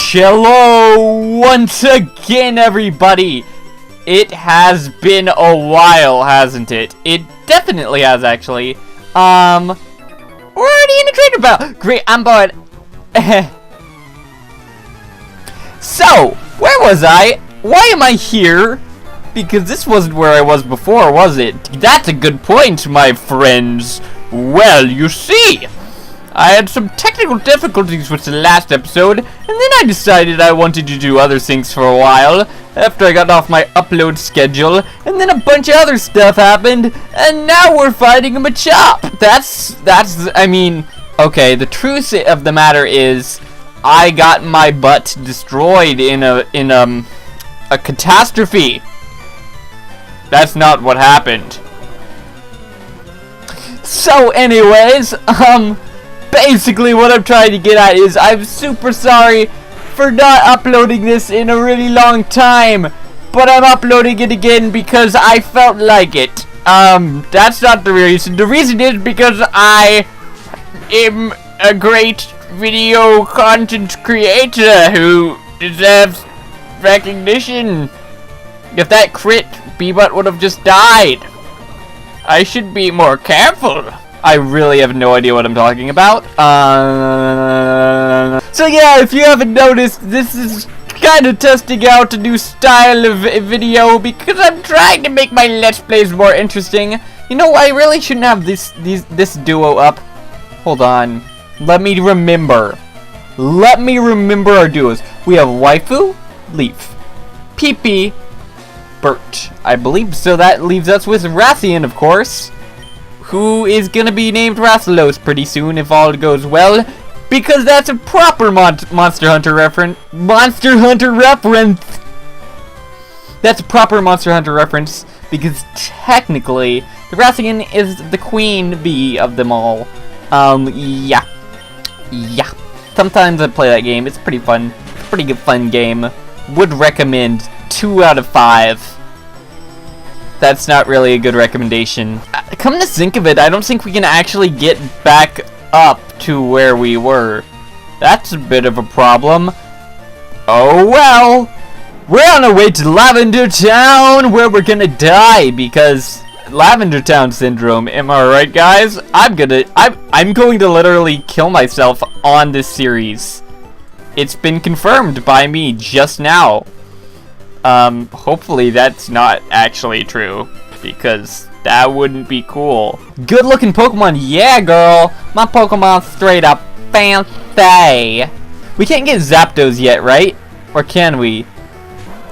Hello once again, everybody. It has been a while, hasn't it? It definitely has, actually. We're already in a trader battle. Great, I'm bored. So, where was I? Why am I here? Because this wasn't where I was before, was it? That's a good point, my friends. Well, you see, I had some technical difficulties with the last episode, and then I decided I wanted to do other things for a while, after I got off my upload schedule, and then a bunch of other stuff happened, and now we're fighting a Machop. I mean, okay, the truth of the matter is, I got my butt destroyed in a catastrophe. That's not what happened. So anyways, basically what I'm trying to get at is I'm super sorry for not uploading this in a really long time, but I'm uploading it again because I felt like it. That's not the reason. The reason is because I am a great video content creator who deserves recognition. If that crit, B-Butt would have just died. I should be more careful. I really have no idea what I'm talking about. So yeah, if you haven't noticed, this is kind of testing out a new style of video because I'm trying to make my Let's Plays more interesting. You know, I really shouldn't have this duo up. Hold on. Let me remember. Let me remember our duos. We have Waifu, Leaf, Pee-Pee, Bert. I believe so. That leaves us with Rathian, of course, who is gonna be named Rathalos pretty soon if all goes well, because that's a proper Monster Hunter reference. That's a proper Monster Hunter reference because technically the Rathian is the queen bee of them all. Yeah. Sometimes I play that game. It's pretty fun. It's a pretty good fun game. Would recommend 2 out of 5. That's not really a good recommendation. Come to think of it, I don't think we can actually get back up to where we were. That's a bit of a problem. Oh well. We're on our way to Lavender Town where we're gonna die because Lavender Town syndrome. Am I right, guys? I'm going to literally kill myself on this series. It's been confirmed by me just now. Hopefully that's not actually true, because that wouldn't be cool. Good looking Pokemon, yeah girl! My Pokemon's straight up fancy! We can't get Zapdos yet, right? Or can we?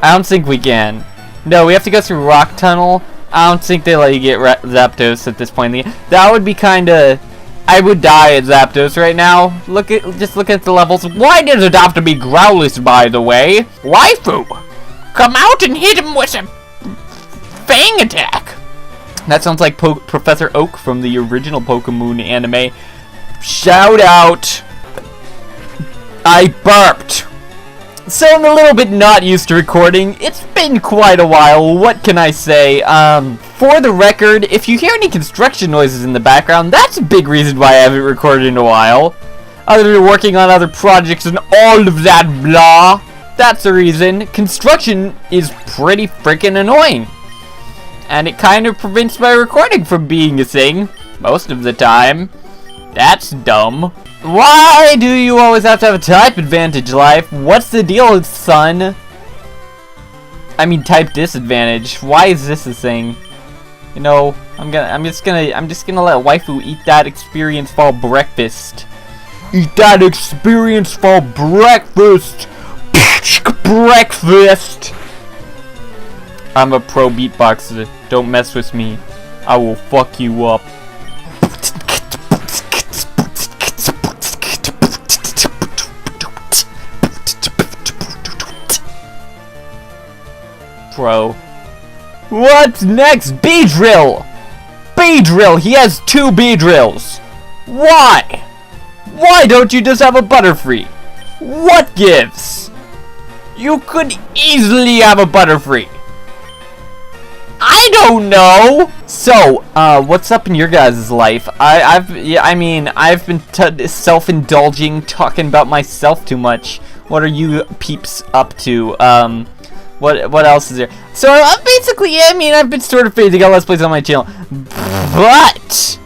I don't think we can. No, we have to go through Rock Tunnel. I don't think they let you get Zapdos at this point. That would be kinda... I would die at Zapdos right now. Just look at the levels. Why does it have to be Growlithe, by the way? Waifu! Come out and hit him with a fang attack! That sounds like Professor Oak from the original Pokemon anime. Shout out! I burped! So I'm a little bit not used to recording. It's been quite a while, what can I say? For the record, if you hear any construction noises in the background, that's a big reason why I haven't recorded in a while. Other than working on other projects and all of that blah. That's the reason. Construction is pretty freaking annoying. And it kind of prevents my recording from being a thing. Most of the time. That's dumb. Why do you always have to have a type advantage, Life? What's the deal, son? I mean type disadvantage. Why is this a thing? You know, I'm just gonna let Waifu eat that experience for breakfast. Eat that experience for breakfast! Breakfast! I'm a pro beatboxer. Don't mess with me. I will fuck you up. Pro. What's next? Beedrill! Beedrill! He has 2 Beedrills! Why? Why don't you just have a Butterfree? What gives? You could easily have a Butterfree. I don't know. So, what's up in your guys' life? I've been self-indulging, talking about myself too much. What are you peeps up to? What else is there? So basically, I mean, I've been sort of phasing out Let's Plays on my channel, but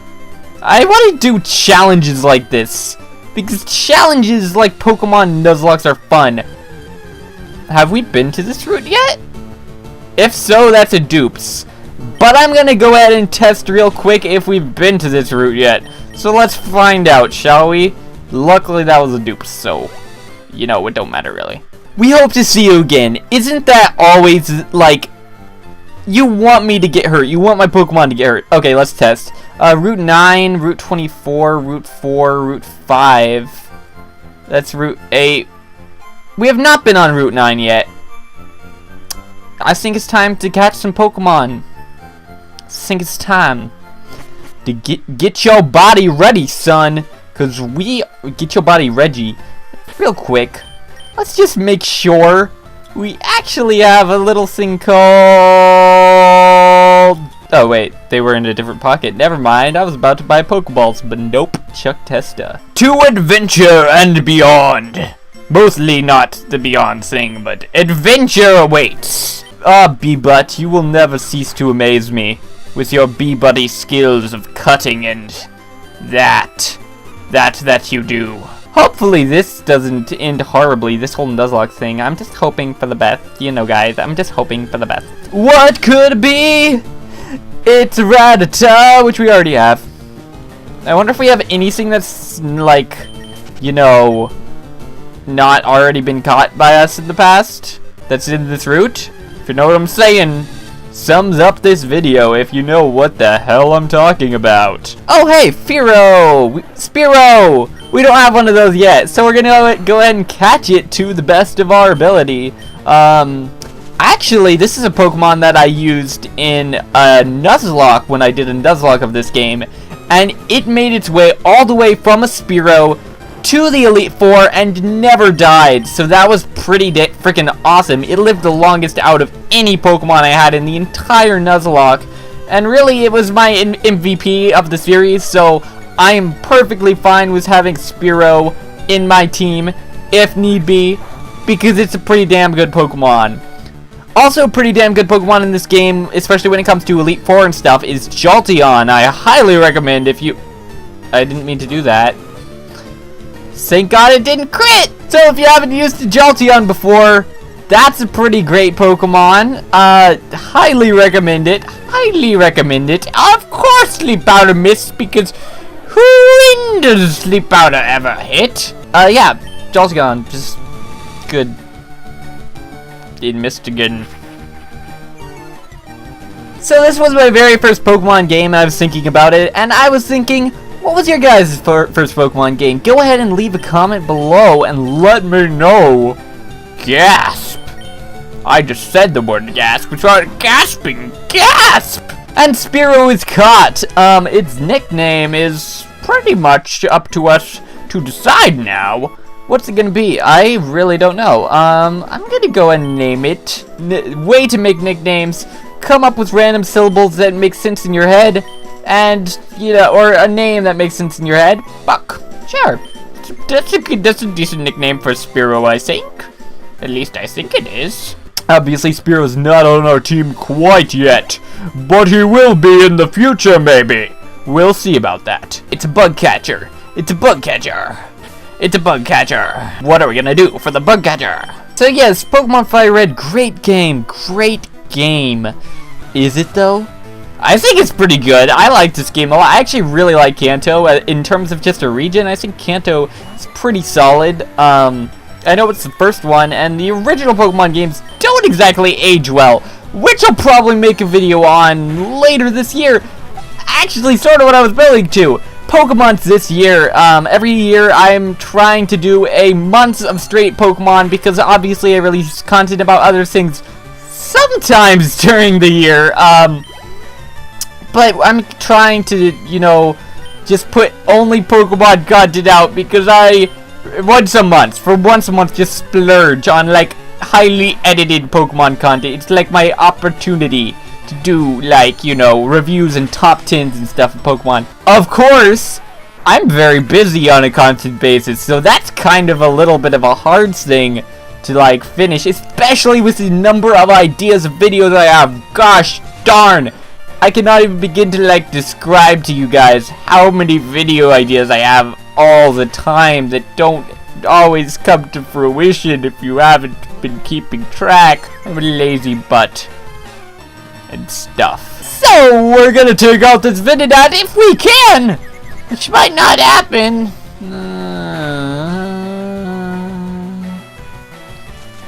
I want to do challenges like this because challenges like Pokemon Nuzlocke are fun. Have we been to this route yet? If so, that's a dupes. But I'm gonna go ahead and test real quick if we've been to this route yet. So let's find out, shall we? Luckily, that was a dupe, so you know, it don't matter really. We hope to see you again. Isn't that always, like, you want me to get hurt. You want my Pokemon to get hurt. Okay, let's test. Route 9, Route 24, Route 4, Route 5. That's Route 8. We have not been on Route 9 yet. I think it's time to catch some Pokemon. I think it's time to get your body ready, son. Cause we get your body ready. Real quick, let's just make sure we actually have a little thing called... Oh wait, they were in a different pocket. Never mind, I was about to buy Pokeballs, but nope. Chuck Testa. To adventure and beyond. Mostly not the beyond thing, but adventure awaits. Ah, Bee-Butt, you will never cease to amaze me with your Bee-Buddy skills of cutting and that you do. Hopefully this doesn't end horribly, this whole Nuzlocke thing. I'm just hoping for the best. You know, guys, I'm just hoping for the best. What could it be? It's Rattata, which we already have. I wonder if we have anything that's, like, you know, not already been caught by us in the past that's in this route. If you know what I'm saying, sums up this video if you know what the hell I'm talking about. Oh hey, Spearow! We don't have one of those yet, so we're gonna go ahead and catch it to the best of our ability. Actually, this is a Pokemon that I used in Nuzlocke when I did a Nuzlocke of this game, and it made its way all the way from a Spearow to the Elite Four and never died, so that was pretty freaking awesome. It lived the longest out of any Pokemon I had in the entire Nuzlocke, and really it was my MVP of the series, so I am perfectly fine with having Spearow in my team if need be, because it's a pretty damn good Pokemon. Also pretty damn good Pokemon in this game, especially when it comes to Elite Four and stuff, is Jolteon. I highly recommend if you... I didn't mean to do that. Thank God it didn't crit! So if you haven't used the Jolteon before, that's a pretty great Pokemon. Highly recommend it. Highly recommend it. Of course Sleep Powder missed, because when does Sleep Powder ever hit? Yeah, Jolteon, just good. It missed again. So this was my very first Pokemon game, I was thinking about it, and I was thinking, what was your guys' first Pokemon game? Go ahead and leave a comment below and let me know. Gasp! I just said the word gasp, which are gasping. Gasp! And Spearow is caught. Its nickname is pretty much up to us to decide now. What's it gonna be? I really don't know. I'm gonna go and name it. Way to make nicknames. Come up with random syllables that make sense in your head. And, you know, or a name that makes sense in your head. Buck. Sure. That's a decent nickname for Spearow, I think. At least I think it is. Obviously, Spearow's not on our team quite yet. But he will be in the future, maybe. We'll see about that. It's a bug catcher. It's a bug catcher. It's a bug catcher. What are we gonna do for the bug catcher? So yes, Pokemon FireRed, great game. Great game. Is it though? I think it's pretty good. I like this game a lot. I actually really like Kanto. In terms of just a region, I think Kanto is pretty solid. I know it's the first one, and the original Pokemon games don't exactly age well, which I'll probably make a video on later this year. Actually, sort of what I was building to. Pokemon's this year. Every year I'm trying to do a month of straight Pokemon, because obviously I release content about other things sometimes during the year. But I'm trying to, you know, just put only Pokemon content out, because once a month, just splurge on, like, highly edited Pokemon content. It's like my opportunity to do, like, you know, reviews and top 10s and stuff of Pokemon. Of course, I'm very busy on a constant basis, so that's kind of a little bit of a hard thing to like finish, especially with the number of ideas of videos I have. Gosh darn, I cannot even begin to like describe to you guys how many video ideas I have all the time that don't always come to fruition if you haven't been keeping track. I'm a lazy butt and stuff. So we're gonna take out this Venonat if we can, which might not happen.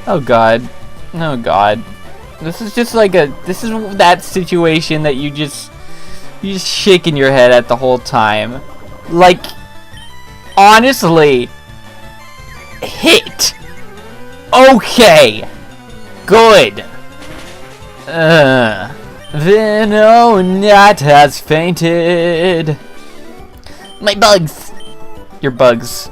Oh god. Oh god. This is just like this is that situation that you just shaking your head at the whole time. Like, honestly, hit. Okay. Good. Venonat has fainted. My bugs. Your bugs.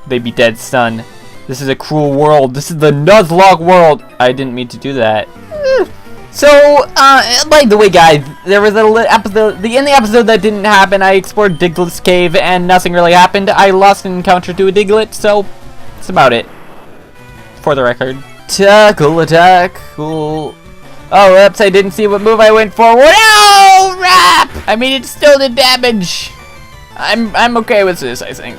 They be dead, son. This is a cruel world. This is the Nuzlocke world. I didn't mean to do that. So, by the way, guys, there was a episode. In the episode that didn't happen, I explored Diglett's cave, and nothing really happened. I lost an encounter to a Diglett, so that's about it. For the record. Tackle attack. Cool. Oh, oops! I didn't see what move I went for. No, rap! I mean, it still did damage. I'm okay with this. I think.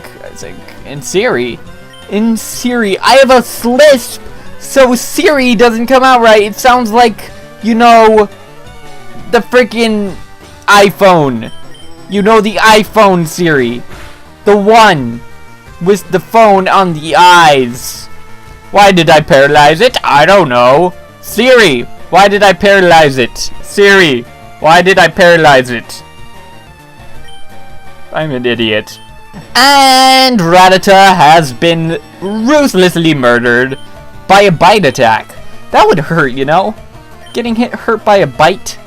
In Siri, I have a lisp, so Siri doesn't come out right. It sounds like, you know, the freaking iPhone. You know, the iPhone Siri, the one with the phone on the eyes. Why did I paralyze it? I don't know. Siri, why did I paralyze it? Siri, why did I paralyze it? I'm an idiot. And Rattata has been ruthlessly murdered by a bite attack. That would hurt, you know? Getting hurt by a bite?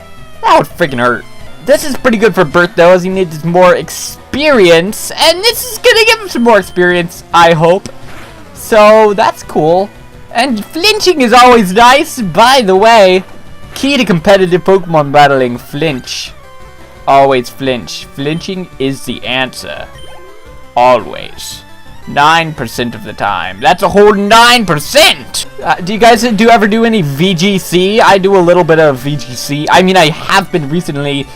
That would freaking hurt. This is pretty good for Bert, though, as he needs more experience. And this is gonna give him some more experience, I hope. So, that's cool. And flinching is always nice, by the way. Key to competitive Pokemon battling, flinch. Always flinch. Flinching is the answer. Always. 9% of the time. That's a whole 9%! Do you guys ever do any VGC? I do a little bit of VGC. I mean, I have been recently.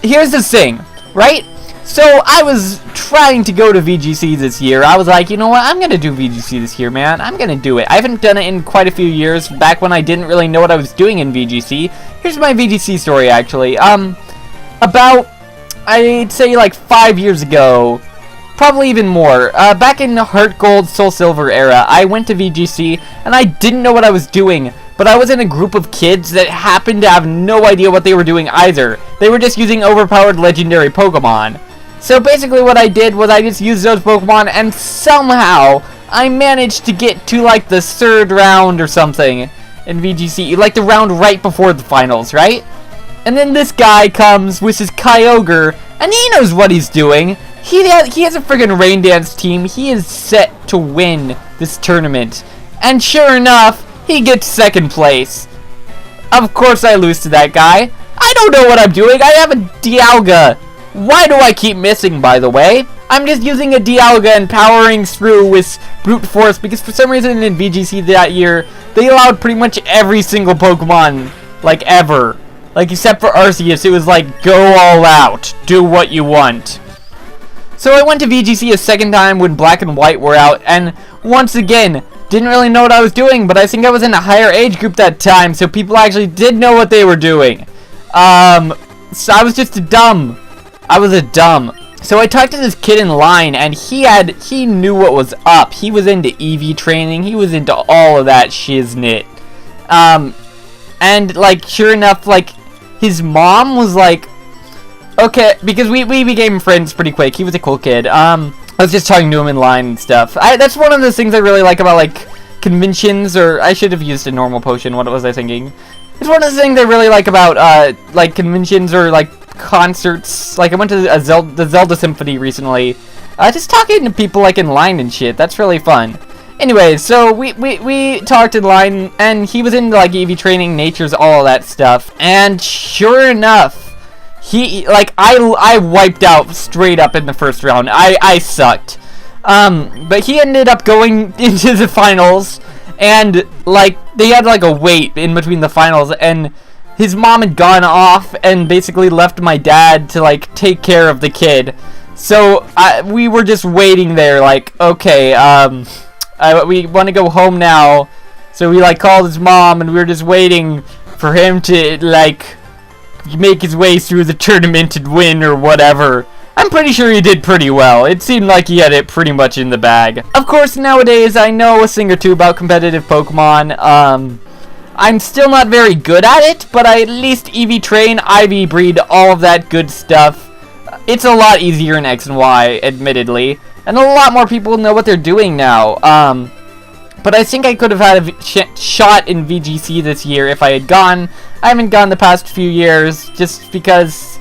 Here's the thing, right? So, I was trying to go to VGC this year. I was like, you know what? I'm gonna do VGC this year, man. I'm gonna do it. I haven't done it in quite a few years, back when I didn't really know what I was doing in VGC. Here's my VGC story, actually. About, I'd say like 5 years ago, probably even more, back in the Heart Gold, Soul Silver era, I went to VGC, and I didn't know what I was doing, but I was in a group of kids that happened to have no idea what they were doing either. They were just using overpowered legendary Pokemon. So basically what I did was I just used those Pokemon, and somehow I managed to get to like the 3rd round or something in VGC, like the round right before the finals, right? And then this guy comes with his Kyogre, and he knows what he's doing. He has a friggin' rain dance team. He is set to win this tournament. And sure enough, he gets 2nd place. Of course I lose to that guy. I don't know what I'm doing. I have a Dialga. Why do I keep missing, by the way? I'm just using a Dialga and powering through with Brute Force, because for some reason in VGC that year, they allowed pretty much every single Pokemon, like, ever. Like, except for Arceus, it was like, go all out. Do what you want. So I went to VGC a 2nd time when Black and White were out, and once again, didn't really know what I was doing, but I think I was in a higher age group that time, so people actually did know what they were doing. So I was just a dumb. I was a dumb. So I talked to this kid in line, and he knew what was up. He was into EV training. He was into all of that shiznit. And like, sure enough, like, his mom was like, okay, because we became friends pretty quick. He was a cool kid. I was just talking to him in line and stuff. That's one of the things I really like about, like, conventions, or I should have used a normal potion. What was I thinking? It's one of the things I really like about, like, conventions or, like, concerts. Like, I went to the Zelda Symphony recently. Just talking to people, like, in line and shit. That's really fun. Anyway, so we talked in line, and he was into, like, EV training, natures, all that stuff. And sure enough, I wiped out straight up in the first round. I sucked. But he ended up going into the finals, and like they had like a wait in between the finals, and his mom had gone off and basically left my dad to like take care of the kid. So we were just waiting there, like, okay, we want to go home now. So we like called his mom, and we were just waiting for him to like make his way through the tournament and win or whatever. I'm pretty sure he did pretty well. It seemed like he had it pretty much in the bag. Of course, nowadays I know a thing or two about competitive Pokemon. I'm still not very good at it, but I at least EV train, IV breed, all of that good stuff. It's a lot easier in X and Y, admittedly, and a lot more people know what they're doing now. But I think I could have had a shot in VGC this year if I had gone. I haven't gone the past few years, just because,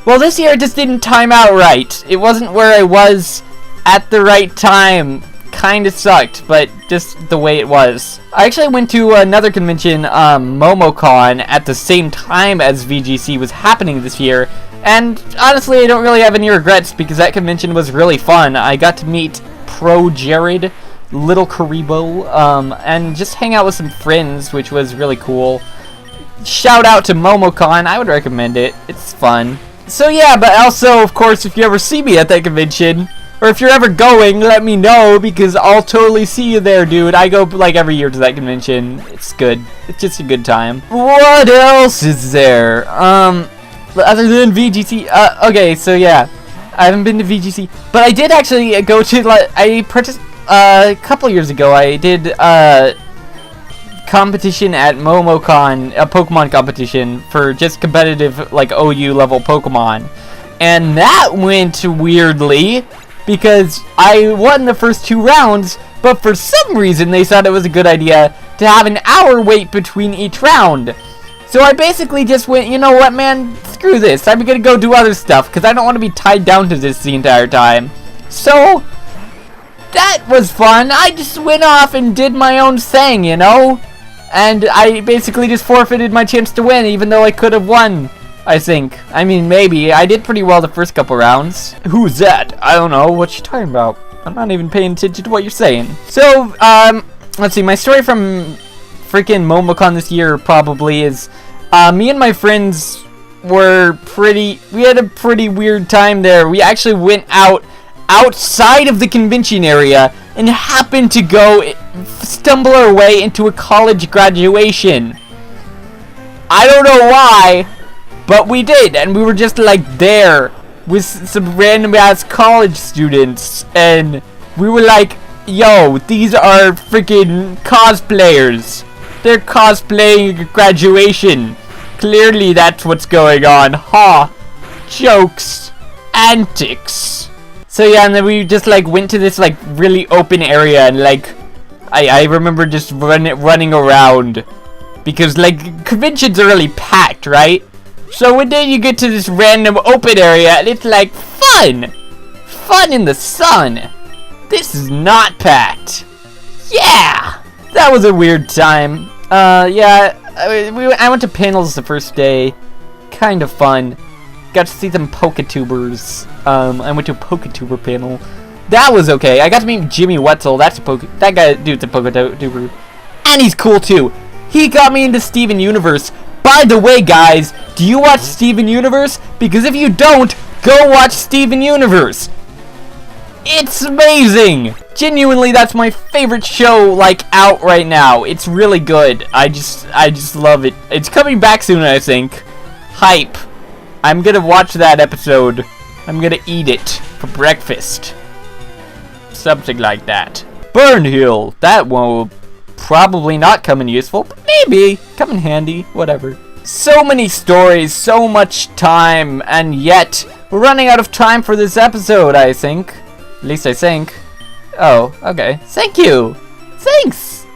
well, this year it just didn't time out right. It wasn't where I was at the right time. Kinda sucked, but just the way it was. I actually went to another convention, MomoCon, at the same time as VGC was happening this year, and honestly I don't really have any regrets because that convention was really fun. I got to meet Pro Jared, Little Karibo, and just hang out with some friends, which was really cool. Shout out to MomoCon, I would recommend it, it's fun. So yeah, but also, of course, if you ever see me at that convention, or if you're ever going, let me know, because I'll totally see you there, dude. I go, like, every year to that convention. It's good. It's just a good time. What else is there? Other than VGC? Okay, so yeah. I haven't been to VGC. But I did actually go to, like, a couple years ago, I did, competition at MomoCon, a Pokemon competition for just competitive, like, OU level Pokemon. And that went weirdly, because I won the first 2 rounds, but for some reason they thought it was a good idea to have an hour wait between each round. So I basically just went, you know what, man, screw this, I'm gonna go do other stuff, because I don't want to be tied down to this the entire time. So, that was fun. I just went off and did my own thing, you know? And I basically just forfeited my chance to win, even though I could have won. I think. I mean, maybe. I did pretty well the first couple rounds. Who's that? I don't know. What you talking about? I'm not even paying attention to what you're saying. So, let's see. My story from freaking MomoCon this year probably is, me and my friends were we had a pretty weird time there. We actually went outside of the convention area and happened to stumble our way into a college graduation. I don't know why, but we did, and we were just like there with some random ass college students, and we were like, yo, these are freaking cosplayers. They're cosplaying graduation. Clearly that's what's going on. Ha! Jokes. Antics. So yeah, and then we just like went to this like really open area, and like I remember just running around, because like conventions are really packed, right? So one day you get to this random open area, and it's like fun in the sun. This is not packed. Yeah, that was a weird time. Yeah, I went to panels the first day, kind of fun. Got to see some Poketubers. I went to a Poketuber panel. That was okay. I got to meet Jimmy Wetzel. That's that dude's a Poketuber, and he's cool too. He got me into Steven Universe. By the way, guys, do you watch Steven Universe? Because if you don't, go watch Steven Universe. It's amazing. Genuinely, that's my favorite show, like, out right now. It's really good. I just love it. It's coming back soon, I think. Hype. I'm gonna watch that episode. I'm gonna eat it for breakfast. Something like that. Burnhill. That will probably not come in useful, but maybe come in handy. Whatever. So many stories, so much time, and yet we're running out of time for this episode, I think. At least I think. Oh, okay. Thank you. Thanks.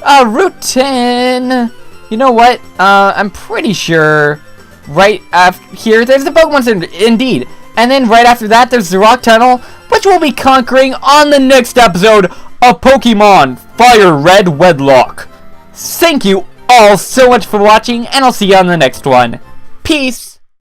Route 10. You know what? I'm pretty sure right after here, there's the Pokemon Center, indeed. And then right after that, there's the Rock Tunnel, which we'll be conquering on the next episode of Pokemon FireRed Wedlocke. Thank you all so much for watching, and I'll see you on the next one. Peace.